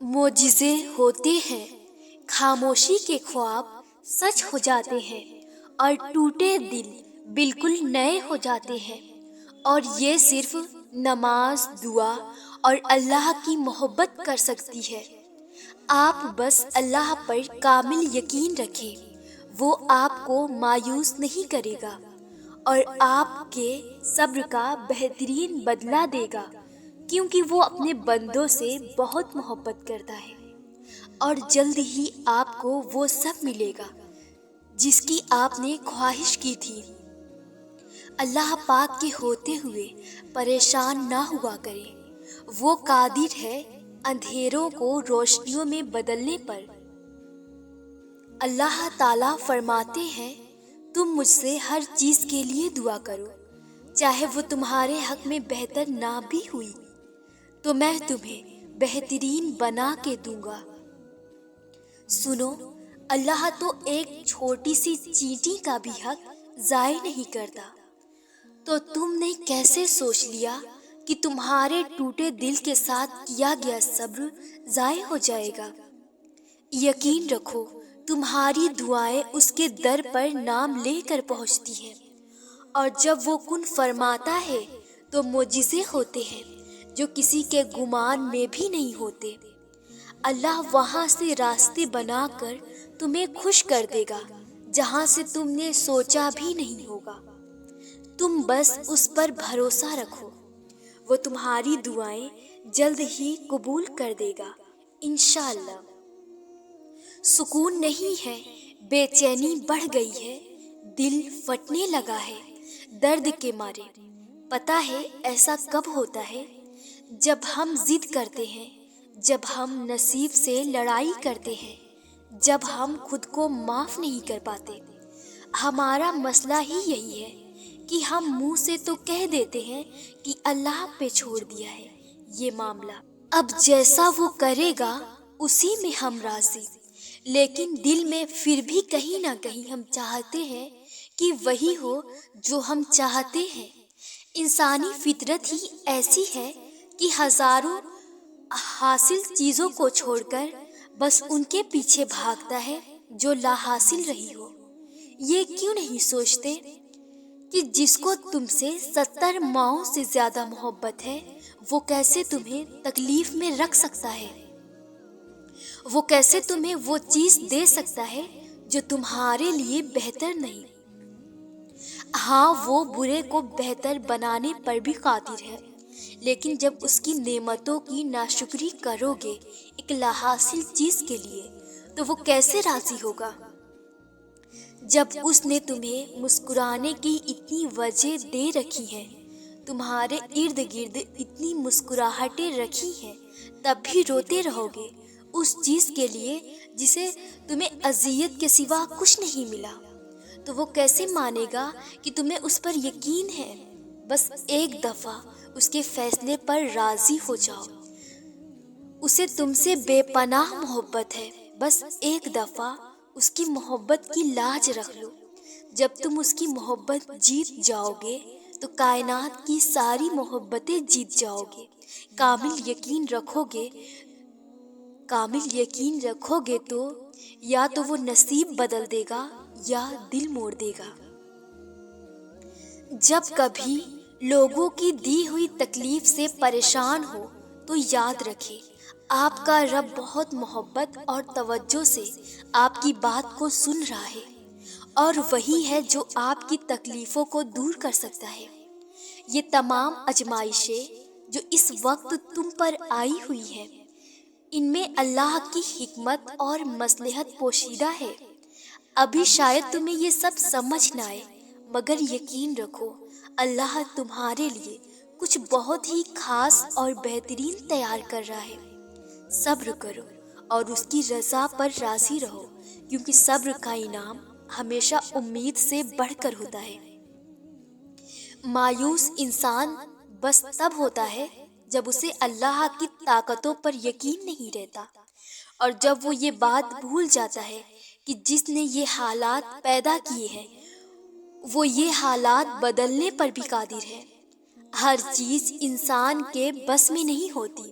معجزے ہوتے ہیں، خاموشی کے خواب سچ ہو جاتے ہیں اور ٹوٹے دل بالکل نئے ہو جاتے ہیں، اور یہ صرف نماز، دعا اور اللہ کی محبت کر سکتی ہے۔ آپ بس اللہ پر کامل یقین رکھیں، وہ آپ کو مایوس نہیں کرے گا اور آپ کے صبر کا بہترین بدلہ دے گا، کیونکہ وہ اپنے بندوں سے بہت محبت کرتا ہے، اور جلد ہی آپ کو وہ سب ملے گا جس کی آپ نے خواہش کی تھی۔ اللہ پاک کے ہوتے ہوئے پریشان نہ ہوا کرے، وہ قادر ہے اندھیروں کو روشنیوں میں بدلنے پر۔ اللہ تعالیٰ فرماتے ہیں، تم مجھ سے ہر چیز کے لیے دعا کرو، چاہے وہ تمہارے حق میں بہتر نہ بھی ہوئی تو میں تمہیں بہترین بنا کے دوں گا۔ سنو، اللہ تو ایک چھوٹی سی چینٹی کا بھی حق ضائع نہیں کرتا، تو تم نے کیسے سوچ لیا کہ تمہارے ٹوٹے دل کے ساتھ کیا گیا صبر ضائع ہو جائے گا؟ یقین رکھو، تمہاری دعائیں اس کے در پر نام لے کر پہنچتی ہیں، اور جب وہ کن فرماتا ہے تو معجزے ہوتے ہیں جو کسی کے گمان میں بھی نہیں ہوتے۔ اللہ وہاں سے راستے بنا کر تمہیں خوش کر دے گا جہاں سے تم نے سوچا بھی نہیں ہوگا۔ تم بس اس پر بھروسہ رکھو، وہ تمہاری دعائیں جلد ہی قبول کر دے گا انشاءاللہ۔ سکون نہیں ہے، بے چینی بڑھ گئی ہے، دل پھٹنے لگا ہے درد کے مارے۔ پتہ ہے ایسا کب ہوتا ہے؟ جب ہم ضد کرتے ہیں، جب ہم نصیب سے لڑائی کرتے ہیں، جب ہم خود کو معاف نہیں کر پاتے۔ ہمارا مسئلہ ہی یہی ہے کہ ہم منہ سے تو کہہ دیتے ہیں کہ اللہ پہ چھوڑ دیا ہے یہ معاملہ، اب جیسا وہ کرے گا اسی میں ہم راضی، لیکن دل میں پھر بھی کہیں نہ کہیں ہم چاہتے ہیں کہ وہی ہو جو ہم چاہتے ہیں۔ انسانی فطرت ہی ایسی ہے کہ ہزاروں حاصل چیزوں کو چھوڑ کر بس ان کے پیچھے بھاگتا ہے جو لا حاصل رہی ہو۔ یہ کیوں نہیں سوچتے کہ جس کو تم سے 70 ماؤں سے زیادہ محبت ہے، وہ کیسے تمہیں تکلیف میں رکھ سکتا ہے؟ وہ کیسے تمہیں وہ چیز دے سکتا ہے جو تمہارے لیے بہتر نہیں؟ ہاں، وہ برے کو بہتر بنانے پر بھی قادر ہے، لیکن جب اس کی نعمتوں کی ناشکری کرو گے ایک لا حاصل چیز کے لیے تو وہ کیسے راضی ہوگا؟ جب اس نے تمہیں مسکرانے کی اتنی وجہ دے رکھی ہیں، تمہارے ارد گرد اتنی مسکراہٹیں رکھی ہیں، تب بھی روتے رہو گے اس چیز کے لیے جسے تمہیں اذیت کے سوا کچھ نہیں ملا، تو وہ کیسے مانے گا کہ تمہیں اس پر یقین ہے؟ بس ایک دفعہ اس کے فیصلے پر راضی ہو جاؤ۔ اسے تم سے بے پناہ محبت ہے، بس ایک دفعہ اس کی محبت کی لاج رکھ لو۔ جب تم اس کی محبت جیت جاؤ گے تو کائنات کی ساری محبتیں جیت جاؤ گے۔ کامل یقین رکھو گے تو یا تو وہ نصیب بدل دے گا یا دل موڑ دے گا۔ جب کبھی لوگوں کی دی ہوئی تکلیف سے پریشان ہو تو یاد رکھیں، آپ کا رب بہت محبت اور توجہ سے آپ کی بات کو سن رہا ہے، اور وہی ہے جو آپ کی تکلیفوں کو دور کر سکتا ہے۔ یہ تمام آزمائشیں جو اس وقت تم پر آئی ہوئی ہیں، ان میں اللہ کی حکمت اور مصلحت پوشیدہ ہے۔ ابھی شاید تمہیں یہ سب سمجھ نہ آئے، مگر یقین رکھو اللہ تمہارے لیے کچھ بہت ہی خاص اور بہترین تیار کر رہا ہے۔ صبر کرو اور اس کی رضا پر راضی رہو، کیونکہ صبر کا انعام ہمیشہ امید سے بڑھ کر ہوتا ہے۔ مایوس انسان بس تب ہوتا ہے جب اسے اللہ کی طاقتوں پر یقین نہیں رہتا، اور جب وہ یہ بات بھول جاتا ہے کہ جس نے یہ حالات پیدا کیے ہیں وہ یہ حالات بدلنے پر بھی قادر ہے۔ ہر چیز انسان کے بس میں نہیں ہوتی،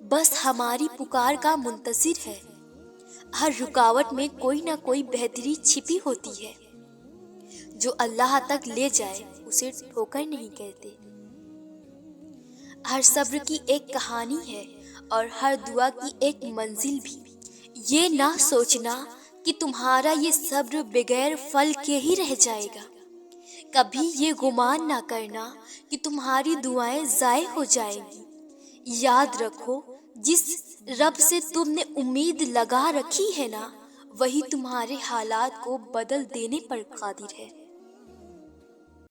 بس ہماری پکار کا منتظر ہے۔ ہر رکاوٹ میں کوئی نہ کوئی بہتری چھپی ہوتی ہے۔ جو اللہ تک لے جائے اسے ٹھوکر نہیں کہتے۔ ہر صبر کی ایک کہانی ہے اور ہر دعا کی ایک منزل بھی۔ یہ نہ سوچنا کہ تمہارا یہ صبر بغیر پھل کے ہی رہ جائے گا۔ کبھی یہ گمان نہ کرنا کہ تمہاری دعائیں ضائع ہو جائیں گی۔ یاد رکھو، جس رب سے تم نے امید لگا رکھی ہے نا، وہی تمہارے حالات کو بدل دینے پر قادر ہے۔